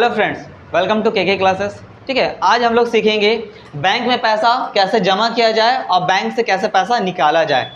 Hello friends, welcome to KK classes. ठीक है, आज हम लोग सीखेंगे बैंक में पैसा कैसे जमा किया जाए और बैंक से कैसे पैसा निकाला जाए।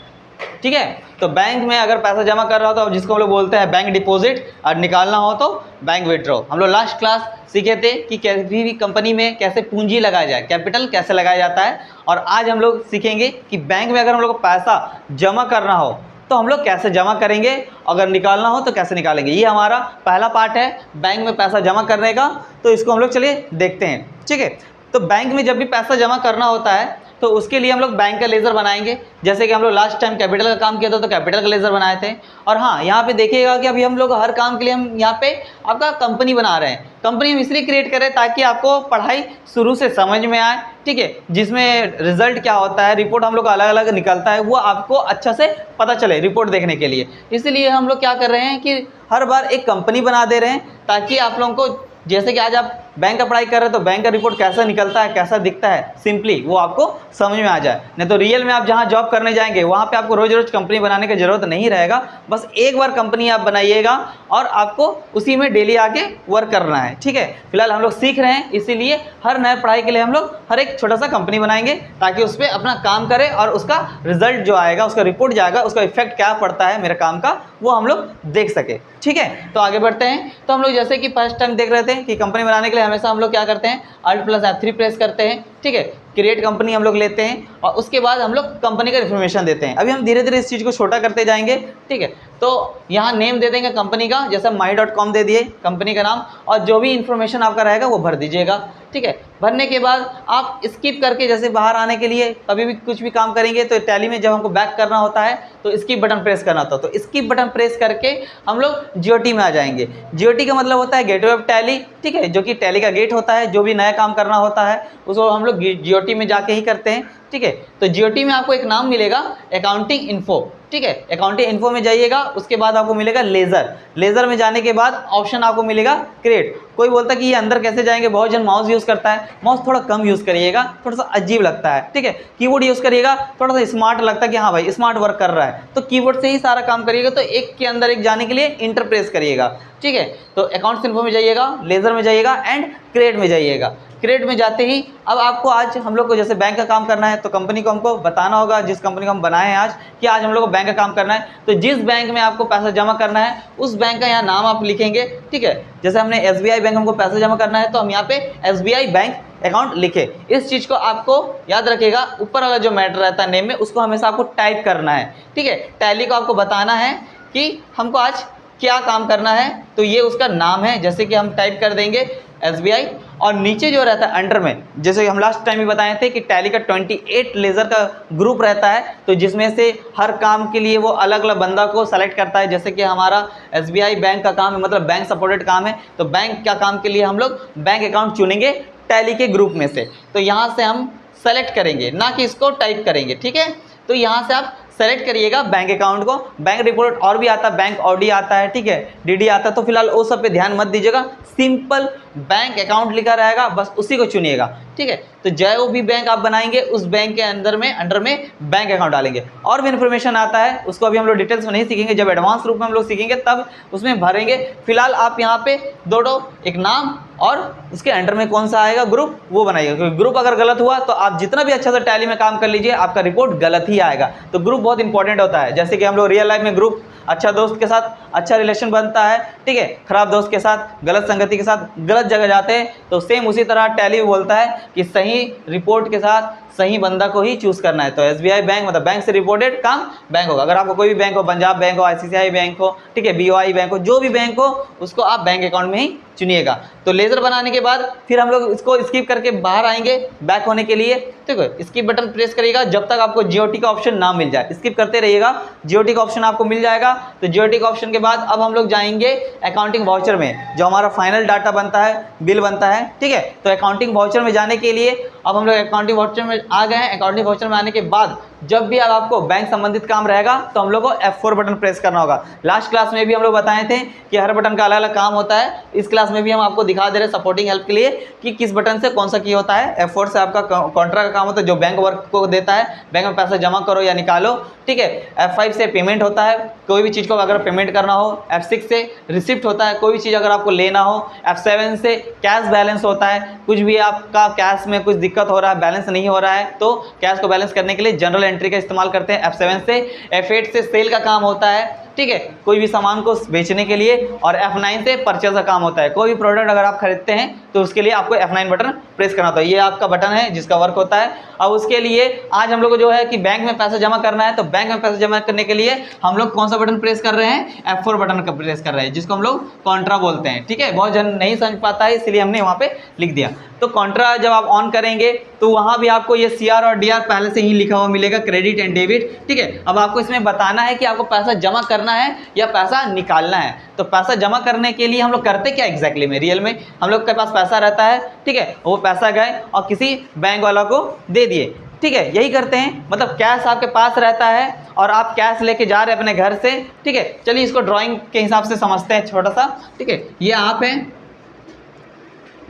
ठीक है, तो बैंक में अगर पैसा जमा कर रहा हो तो जिसको हम लोग बोलते हैं बैंक डिपॉजिट, और निकालना हो तो बैंक विड्रॉ। हम लोग लास्ट क्लास सीखे थे कि किसी भी कंपनी में कैसे पूंजी लगाया जाए, कैपिटल कैसे लगाया जाता है। और आज हम लोग सीखेंगे कि बैंक में अगर हम लोग को पैसा जमा करना हो तो हम लोग कैसे जमा करेंगे, अगर निकालना हो तो कैसे निकालेंगे। ये हमारा पहला पार्ट है बैंक में पैसा जमा करने का। तो इसको हम लोग चलिए देखते हैं। ठीक है, तो बैंक में जब भी पैसा जमा करना होता है तो उसके लिए हम लोग बैंक का लेज़र बनाएंगे। जैसे कि हम लोग लास्ट टाइम कैपिटल का काम किया था तो कैपिटल का लेज़र बनाए थे। और हाँ, यहाँ पे देखिएगा कि अभी हम लोग हर काम के लिए हम यहाँ पे आपका कंपनी बना रहे हैं। कंपनी हम इसलिए क्रिएट करें ताकि आपको पढ़ाई शुरू से समझ में आए। ठीक है, जिसमें रिजल्ट क्या होता है, रिपोर्ट हम लोग का अलग अलग निकलता है, वो आपको अच्छा से पता चले रिपोर्ट देखने के लिए। इसलिए हम लोग क्या कर रहे हैं कि हर बार एक कंपनी बना दे रहे हैं ताकि आप लोगों को, जैसे कि आज आप बैंक का पढ़ाई कर रहे हैं तो बैंक का रिपोर्ट कैसा निकलता है, कैसा दिखता है, सिंपली वो आपको समझ में आ जाए। नहीं तो रियल में आप जहाँ जॉब करने जाएंगे वहाँ पे आपको रोज़ रोज़ कंपनी बनाने की ज़रूरत नहीं रहेगा। बस एक बार कंपनी आप बनाइएगा और आपको उसी में डेली आके वर्क करना है। ठीक है, फिलहाल हम लोग सीख रहे हैं, इसीलिए हर नए पढ़ाई के लिए हम लोग हर एक छोटा सा कंपनी बनाएंगे ताकि उस पर अपना काम करें और उसका रिजल्ट जो आएगा, उसका रिपोर्ट जाएगा, उसका इफेक्ट क्या पड़ता है मेरे काम का, वो हम लोग देख सके। ठीक है, तो आगे बढ़ते हैं। तो हम लोग जैसे कि फर्स्ट टाइम देख रहे थे कि कंपनी बनाने के लिए हमेशा हम लोग क्या करते हैं, Alt+F3 प्रेस करते हैं। ठीक है, क्रिएट कंपनी हम लोग लेते हैं और उसके बाद हम लोग कंपनी का इन्फॉर्मेशन देते हैं। अभी हम धीरे धीरे इस चीज़ को छोटा करते जाएंगे। ठीक है, तो यहाँ नेम दे देंगे कंपनी का, जैसे my.com दे दिए कंपनी का नाम, और जो भी इन्फॉर्मेशन आपका रहेगा वो भर दीजिएगा। ठीक है, भरने के बाद आप स्किप करके, जैसे बाहर आने के लिए कभी भी कुछ भी काम करेंगे तो टैली में जब हमको बैक करना होता है तो स्किप बटन प्रेस करना होता है। तो स्किप बटन प्रेस करके हम लोग जीओटी में आ जाएंगे। जीओटी का मतलब होता है गेटवे ऑफ टैली। ठीक है, जो कि टैली का गेट होता है। जो भी नया काम करना होता है उसको हम लोग जीओटी में जाके ही करते हैं। ठीक है, तो जीओटी में आपको एक नाम मिलेगा अकाउंटिंग इन्फो। ठीक है, अकाउंटिंग इन्फो में जाइएगा, उसके बाद आपको मिलेगा लेज़र। लेज़र में जाने के बाद ऑप्शन आपको मिलेगा क्रिएट। कोई बोलता है कि ये अंदर कैसे जाएंगे, बहुत जन माउस यूज़ करता है। माउस थोड़ा कम यूज़ करिएगा, थोड़ा सा अजीब लगता है। ठीक है, कीबोर्ड यूज़ करिएगा, थोड़ा सा स्मार्ट लगता है कि हाँ भाई स्मार्ट वर्क कर रहा है। तो कीबोर्ड से ही सारा काम करिएगा। तो एक के अंदर एक जाने के लिए इंटर प्रेस करिएगा। ठीक है, तो अकाउंट्स इन्फो में जाइएगा, लेज़र में जाइएगा एंड क्रिएट में जाइएगा। क्रिएट में जाते ही अब आपको, आज हम लोग को जैसे बैंक का काम करना है तो कंपनी को हमको बताना होगा, जिस कंपनी को हम बनाए हैं आज, कि आज हम लोग को बैंक का काम करना है। तो जिस बैंक में आपको पैसा जमा करना है उस बैंक का यहाँ नाम आप लिखेंगे। ठीक है, जैसे हमने SBI बैंक हमको पैसा जमा करना है तो हम यहाँ पे SBI बैंक अकाउंट लिखे। इस चीज़ को आपको याद रखिएगा, ऊपर वाला जो मैटर रहता है नेम में, उसको हमेशा आपको टाइप करना है। ठीक है, टैली को आपको बताना है कि हमको आज क्या काम करना है, तो ये उसका नाम है। जैसे कि हम टाइप कर देंगे SBI, और नीचे जो रहता है अंडर में, जैसे हम लास्ट टाइम भी बताए थे कि टैली का 28 लेज़र का ग्रुप रहता है, तो जिसमें से हर काम के लिए वो अलग अलग बंदा को सेलेक्ट करता है। जैसे कि हमारा SBI बैंक का काम है, मतलब बैंक सपोर्टेड काम है, तो बैंक का काम के लिए हम लोग बैंक अकाउंट चुनेंगे टैली के ग्रुप में से। तो यहाँ से हम सेलेक्ट करेंगे, ना कि इसको टाइप करेंगे। ठीक है, तो यहाँ से आप सेलेक्ट करिएगा बैंक अकाउंट को। बैंक रिपोर्ट और भी आता है, बैंक ऑडी आता है, ठीक है, डीडी आता है, तो फिलहाल वो सब पे ध्यान मत दीजिएगा। सिंपल बैंक अकाउंट लिखा रहेगा, बस उसी को चुनिएगा। ठीक है, तो जो भी बैंक आप बनाएंगे उस बैंक के अंदर में अंडर में बैंक अकाउंट डालेंगे। और भी इन्फॉर्मेशन आता है, उसको अभी हम लोग डिटेल्स में नहीं सीखेंगे, जब एडवांस रूप में हम लोग सीखेंगे तब उसमें भरेंगे। फिलहाल आप यहाँ पे दो एक नाम और उसके अंडर में कौन सा आएगा ग्रुप, वो बनाइएगा। क्योंकि ग्रुप अगर गलत हुआ तो आप जितना भी अच्छा सा टैली में काम कर लीजिए, आपका रिपोर्ट गलत ही आएगा। तो ग्रुप बहुत इंपॉर्टेंट होता है। जैसे कि हम लोग रियल लाइफ में ग्रुप, अच्छा दोस्त के साथ अच्छा रिलेशन बनता है, ठीक है, खराब दोस्त के साथ, गलत संगति के साथ गलत जगह जाते हैं, तो सेम उसी तरह टैली बोलता है कि सही रिपोर्ट के साथ सही बंदा को ही चूज़ करना है। तो SBI बैंक मतलब बैंक से रिपोर्टेड काम बैंक होगा। अगर आपको कोई भी बैंक हो, पंजाब बैंक हो, ICICI बैंक हो, ठीक है, BOI बैंक हो, जो भी बैंक हो, उसको आप बैंक अकाउंट में ही चुनिएगा। तो लेज़र बनाने के बाद फिर हम लोग इसको स्किप करके बाहर आएंगे बैक होने के लिए। ठीक है, स्किप बटन प्रेस करिएगा जब तक आपको GOT का ऑप्शन ना मिल जाए। स्किप करते रहिएगा, GOT का ऑप्शन आपको मिल जाएगा। तो GOT का ऑप्शन के बाद अब हम लोग जाएंगे अकाउंटिंग वाउचर में, जो हमारा फाइनल डाटा बनता है, बिल बनता है। ठीक है, तो अकाउंटिंग वाउचर में जाने के लिए अब हम लोग अकाउंटिंग वाउचर में आ गए हैं। अकाउंटिंग वाउचर में आने के बाद जब भी अब आपको बैंक संबंधित काम रहेगा तो हम लोग को F4 बटन प्रेस करना होगा। लास्ट क्लास में भी हम लोग बताए थे कि हर बटन का अलग अलग काम होता है। इस क्लास में भी हम आपको दिखा दे रहे हैं सपोर्टिंग हेल्प के लिए कि किस बटन से कौन सा की होता है। F4 से आपका कॉन्ट्रा का काम होता है, जो बैंक वर्क को देता है, बैंक में पैसा जमा करो या निकालो, ठीक है। F5 से पेमेंट होता है, कोई भी चीज़ को अगर पेमेंट करना हो। F6 से रिसिप्ट होता है, कोई भी चीज़ अगर आपको लेना हो। F7 से कैश बैलेंस होता है, कुछ भी आपका कैश में कुछ दिक्कत हो रहा है, बैलेंस नहीं हो रहा है, तो कैश को बैलेंस करने के लिए जनरल एंट्री का इस्तेमाल करते हैं F7 से। F8 से सेल का काम होता है, ठीक है, कोई भी सामान को बेचने के लिए। और F9 से परचेज का काम होता है, कोई भी प्रोडक्ट अगर आप खरीदते हैं तो उसके लिए आपको F9 बटन प्रेस करना होता है। ये आपका बटन है जिसका वर्क होता है। अब उसके लिए आज हम लोग को जो है कि बैंक में पैसा जमा करना है, तो बैंक में पैसा जमा करने के लिए हम लोग कौन सा बटन प्रेस कर रहे हैं? F4 बटन का प्रेस कर रहे हैं, जिसको हम लोग कॉन्ट्रा बोलते हैं, ठीक है। बहुत जन नहीं समझ पाता है, इसलिए हमने वहाँ पे लिख दिया। तो कॉन्ट्रा जब आप ऑन करेंगे तो वहाँ भी आपको ये CR और DR पहले से ही लिखा हुआ मिलेगा, क्रेडिट एंड डेबिट, ठीक है। अब आपको इसमें बताना है कि आपको पैसा जमा करना है या पैसा निकालना है। तो पैसा जमा करने के लिए हम लोग करते क्या एग्जैक्टली में, रियल में हम लोग के पास पैसा रहता है, ठीक है, वो पैसा गए और किसी बैंक वाला को दे दिए, ठीक है, यही करते हैं। मतलब कैश आपके पास रहता है और आप कैश लेके जा रहे हैं अपने घर से, ठीक है। चलिए इसको ड्राइंग के हिसाब से समझते हैं छोटा सा, ठीक है। ये आप हैं,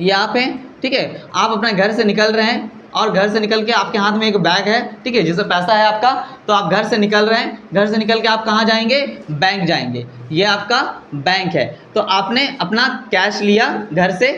ये आप हैं, ठीक है। आप अपने घर से निकल रहे हैं और घर से निकल के आपके हाथ में एक बैग है, ठीक है, जिसमें पैसा है आपका। तो आप घर से निकल रहे हैं, घर से निकल के आप कहाँ जाएंगे? बैंक जाएंगे। ये आपका बैंक है। तो आपने अपना कैश लिया घर से,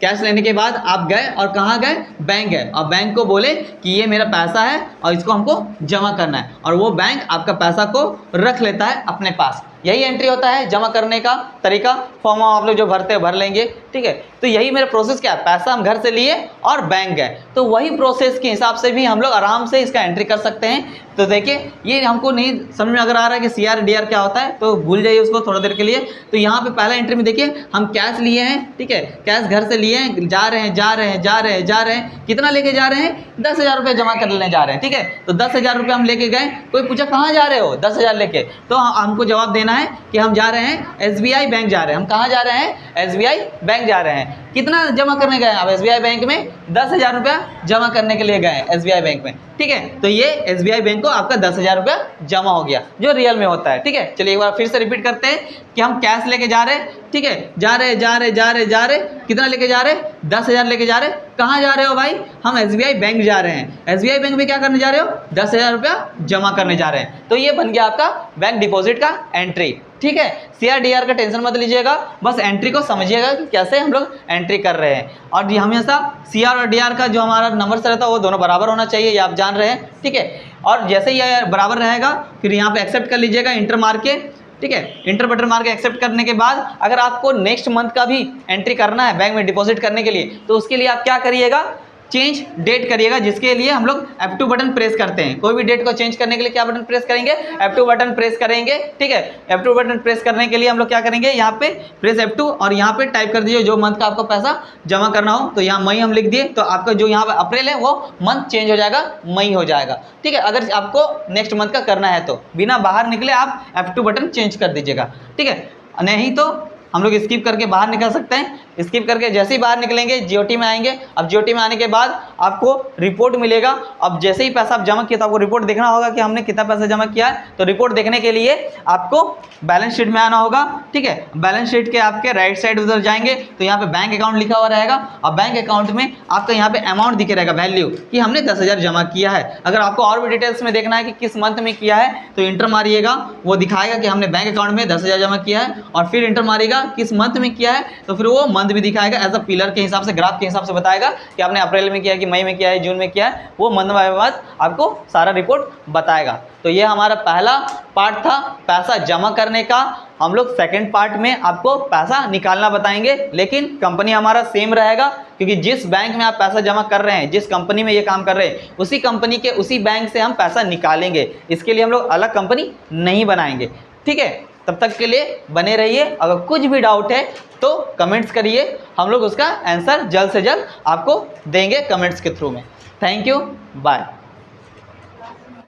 कैश लेने के बाद आप गए और कहाँ गए? बैंक गए, और बैंक को बोले कि ये मेरा पैसा है और इसको हमको जमा करना है, और वो बैंक आपका पैसा को रख लेता है अपने पास। यही एंट्री होता है जमा करने का तरीका। फॉर्म आप लोग जो भरते हैं भर लेंगे, ठीक है। तो यही मेरा प्रोसेस क्या है, पैसा हम घर से लिए और बैंक गए, तो वही प्रोसेस के हिसाब से भी हम लोग आराम से इसका एंट्री कर सकते हैं। तो देखिए ये हमको नहीं समझ में अगर आ रहा है कि CR DR क्या होता है तो भूल जाइए उसको थोड़ा देर के लिए। तो यहाँ पे पहला एंट्री में देखिए हम कैश लिए हैं, ठीक है, कैश घर से लिए हैं, जा रहे हैं जा रहे हैं जा रहे हैं जा रहे हैं, कितना लेके जा रहे हैं? 10,000 रुपये जमा करने जा रहे हैं, ठीक है। तो 10,000 रुपये हम लेके गए। कोई पूछा कहाँ जा रहे हो? 10,000 लेके, तो हमको जवाब देना है कि हम जा रहे हैं SBI बैंक जा रहे हैं। हम कहाँ जा रहे हैं? SBI बैंक जा रहे हैं। कितना जमा करने गए आप SBI बैंक में? 10,000 रुपया जमा करने के लिए गए SBI बैंक में, ठीक है। तो ये SBI बैंक को आपका 10,000 रुपया जमा हो गया, जो रियल में होता है, ठीक है। चलिए एक बार फिर से रिपीट करते हैं कि हम कैश लेके जा रहे हैं, ठीक है, जा रहे जा रहे जा रहे जा रहे, कितना लेके जा रहे? 10,000 लेके जा रहे। कहाँ जा रहे हो भाई? हम SBI बैंक जा रहे हैं। SBI बैंक में क्या करने जा रहे हो? 10,000 रुपया जमा करने जा रहे हैं। तो ये बन गया आपका बैंक डिपॉजिट का एंट्री, ठीक है। CR DR का टेंशन मत लीजिएगा, बस एंट्री को समझिएगा कि कैसे हम लोग एंट्री कर रहे हैं। और ये हमेशा CR और DR का जो हमारा नंबर से रहता है वो दोनों बराबर होना चाहिए, ये आप जान रहे हैं, ठीक है। और जैसे ही ये बराबर रहेगा फिर यहाँ पे एक्सेप्ट कर लीजिएगा, इंटर मार के, ठीक है। इंटर बटन मार के एक्सेप्ट करने के बाद अगर आपको नेक्स्ट मंथ का भी एंट्री करना है बैंक में डिपॉजिट करने के लिए, तो उसके लिए आप क्या करिएगा? चेंज डेट करिएगा, जिसके लिए हम लोग F2 बटन प्रेस करते हैं। कोई भी डेट को चेंज करने के लिए क्या बटन प्रेस करेंगे? F2 बटन प्रेस करेंगे, ठीक है। F2 बटन प्रेस करने के लिए हम लोग क्या करेंगे? यहाँ पे प्रेस F2 और यहाँ पे टाइप कर दीजिए जो मंथ का आपको पैसा जमा करना हो। तो यहाँ मई हम लिख दिए, तो आपका जो यहाँ पे अप्रैल है वो मंथ चेंज हो जाएगा, मई हो जाएगा, ठीक है। अगर आपको नेक्स्ट मंथ का करना है तो बिना बाहर निकले आप F2 बटन चेंज कर दीजिएगा, ठीक है। नहीं तो हम लोग स्किप करके बाहर निकल सकते हैं। स्किप करके जैसे ही बाहर निकलेंगे GOT में आएंगे। अब GOT में आने के बाद आपको रिपोर्ट मिलेगा। अब जैसे ही पैसा आप जमा किया तो आपको रिपोर्ट देखना होगा कि हमने कितना पैसा जमा किया है। तो रिपोर्ट देखने के लिए आपको बैलेंस शीट में आना होगा, ठीक है। बैलेंस शीट के आपके राइट साइड उधर जाएंगे तो यहाँ पे बैंक अकाउंट लिखा हुआ रहेगा, और बैंक अकाउंट में आपका यहाँ पे अमाउंट दिखे रहेगा, वैल्यू, कि हमने 10,000 जमा किया है। अगर आपको और भी डिटेल्स में देखना है कि किस मंथ में किया है तो इंटर मारिएगा, वो दिखाएगा कि हमने बैंक अकाउंट में 10,000 जमा किया है। और फिर इंटर मारिएगा किस मंथ में किया है, तो फिर वो मंथ भी दिखाएगा, एज अ पिलर के हिसाब से, ग्राफ के हिसाब से बताएगा कि आपने अप्रैल में किया है कि मई में किया है, जून में किया है। वो मंथ बाय मंथ आपको सारा रिपोर्ट बताएगा। तो ये हमारा पहला पार्ट था पैसा जमा करने का। हम लोग सेकंड पार्ट में आपको पैसा निकालना बताएंगे, लेकिन कंपनी हमारा सेम रहेगा, क्योंकि जिस बैंक में आप पैसा जमा कर रहे हैं, जिस कंपनी में ये काम कर रहे हैं, उसी कंपनी के उसी बैंक से हम पैसा निकालेंगे। इसके लिए हम लोग अलग कंपनी नहीं बनाएंगे, ठीक है। तब तक के लिए बने रहिए। अगर कुछ भी डाउट है तो कमेंट्स करिए, हम लोग उसका आंसर जल्द से जल्द आपको देंगे कमेंट्स के थ्रू में। Thank you, bye.